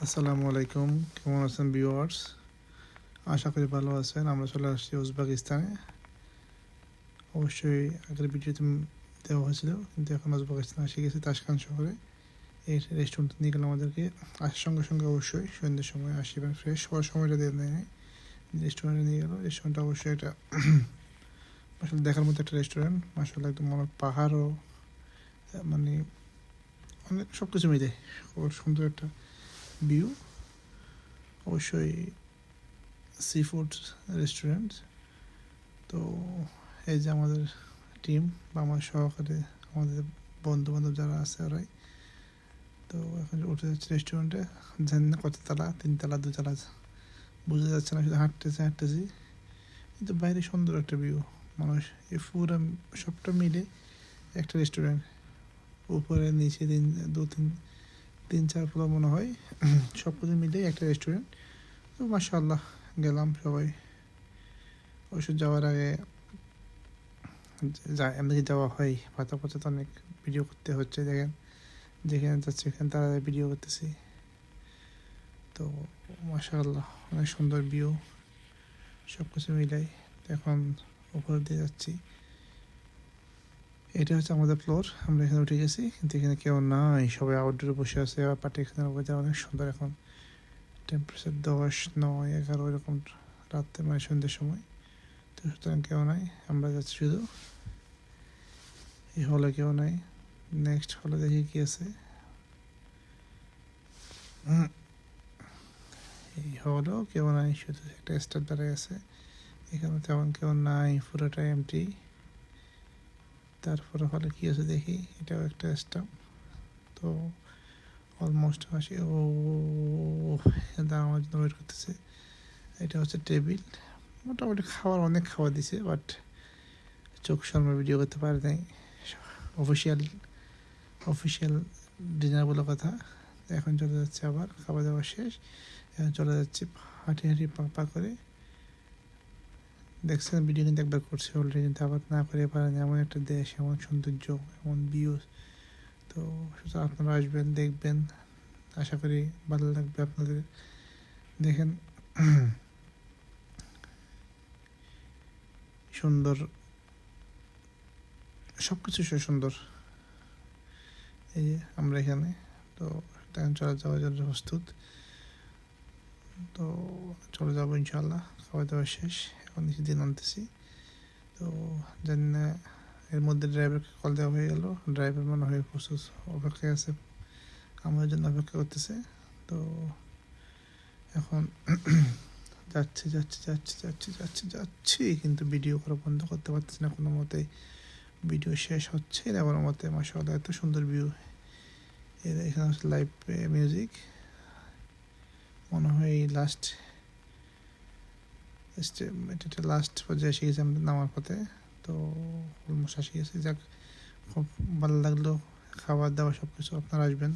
আসসালামু আলাইকুম, কেমন আছেন ভিউয়ার্স? আশা করি ভালো আছেন। আমরা চলে আসছি উজবেকিস্তানে। অবশ্যই আগের ভিডিওতে দেওয়া হয়েছিল, কিন্তু এখন উজবেকিস্তান এসে গেছি তাশখান শহরে। এই রেস্টুরেন্টে নিয়ে গেলাম আমাদেরকে। আসার সঙ্গে সঙ্গে অবশ্যই সন্ধ্যের সময় আসিবেন, ফ্রেশ হওয়ার সময়টা দিয়ে নেয় রেস্টুরেন্টে নিয়ে গেল। রেস্টুরেন্টটা অবশ্যই এটা আসলে দেখার মতো একটা রেস্টুরেন্ট। আসলে একদম মনে পাহাড়ও মানে অনেক সব কিছু মিলে খুব সুন্দর একটা ভিউ। অবশ্যই সি ফুড রেস্টুরেন্ট। তো এই যে আমাদের টিম বা আমার সহকারী, আমাদের বন্ধু বান্ধব যারা আছে ওরাই। তো এখন উঠে যাচ্ছে রেস্টুরেন্টে। জানি না কত তালা, 3 তলা 2 তলা বোঝা যাচ্ছে না, শুধু হাঁটতেছি। কিন্তু বাইরে সুন্দর একটা ভিউ। মানুষ এই পুরো সবটা মিলে একটা রেস্টুরেন্ট। উপরে নিচে 3 4 ফ্লোর মনে হয়, সব কিছু মিলে একটা রেস্টুরেন্ট। তো মাশাআল্লাহ গেলাম সবাই। অবশ্য যাওয়ার আগে এমনি যাওয়া হয়, পাতা পাতা তো অনেক ভিডিও করতে হচ্ছে। দেখেন যেখানে যাচ্ছি এখানে তারা ভিডিও করতেছি। তো মাশাআল্লাহ অনেক সুন্দর ভিউ, সব কিছু মিলাই। এখন উপর দিয়ে যাচ্ছি। এটা হচ্ছে আমাদের ফ্লোর। আমরা এখানে উঠে গেছি, কিন্তু এখানে কেউ নাই, সবাই আউটডোরে বসে আছে। আবার পার্টি এখানে ওয়েদার অনেক সুন্দর। এখন টেম্পারেচার 10 9 11 এরকম রাত্রে, মানে সন্ধ্যের সময়। তো সুতরাং কেউ নাই, আমরা যাচ্ছি শুধু। এই হলে কেউ নাই। নেক্সট হলে দেখি কি আছে। এই হলেও কেউ নাই, শুধু একটা স্টার দাঁড়ায় আছে। এখানে তেমন কেউ নাই, পুরোটা এমটি। তারপরে হলে কি আছে দেখি, এটাও একটা স্টাফ। তো অলমোস্ট আসি। ও আমার জন্য ওয়েট করতেছে। এটা হচ্ছে টেবিল। মোটামুটি খাবার অনেক খাওয়া দিছে, বাট চোখ শর্মা ভিডিও করতে পারে নাই। অফিসিয়াল অফিসিয়াল ডিনার বলে কথা। এখন চলে যাচ্ছে, আবার খাওয়া দাওয়া শেষ। এখন চলে যাচ্ছে হাঁটি হাঁটি পা করে। দেখছেন ভিডিও কিন্তু একবার করছে অলরেডি, কিন্তু আবার না করে পারেন। এমন একটা দেশ, এমন সৌন্দর্য, এমন ভিউ। তো সুতরাং আপনারা আসবেন, দেখবেন। আশা করি ভালো লাগবে আপনাদের। দেখেন সুন্দর, সব কিছু সুন্দর। এই যে আমরা এখানে। তো এখন চলে যাওয়ার জন্য প্রস্তুত। তো চলে যাবো ইনশাল্লাহ। খাওয়া দাওয়া শেষ, এখন দিন আনতেছি। তো জানি না, এর মধ্যে ড্রাইভারকে কল দেওয়া হয়ে গেল। ড্রাইভার মনে হয় প্রস্তুত, অপেক্ষায় আছে, আমার জন্য অপেক্ষা করতেছে। তো এখন যাচ্ছি যাচ্ছি যাচ্ছি যাচ্ছি যাচ্ছি যাচ্ছি, কিন্তু ভিডিও করা বন্ধ করতে পারতেছি না কোনো মতেই। ভিডিও শেষ হচ্ছে না কোনো মতে। মাশাআল্লাহ এত সুন্দর ভিউ। এখানে হচ্ছে লাইভ মিউজিক। মনে হয় লাস্ট এটা লাস্ট পর্যায়ে এসে গেছি আমাদের নামার পথে। তো অলমোস্ট এসে গেছি। যাক, খুব ভালো লাগলো। খাবার দাবার সব কিছু। আপনারা আসবেন।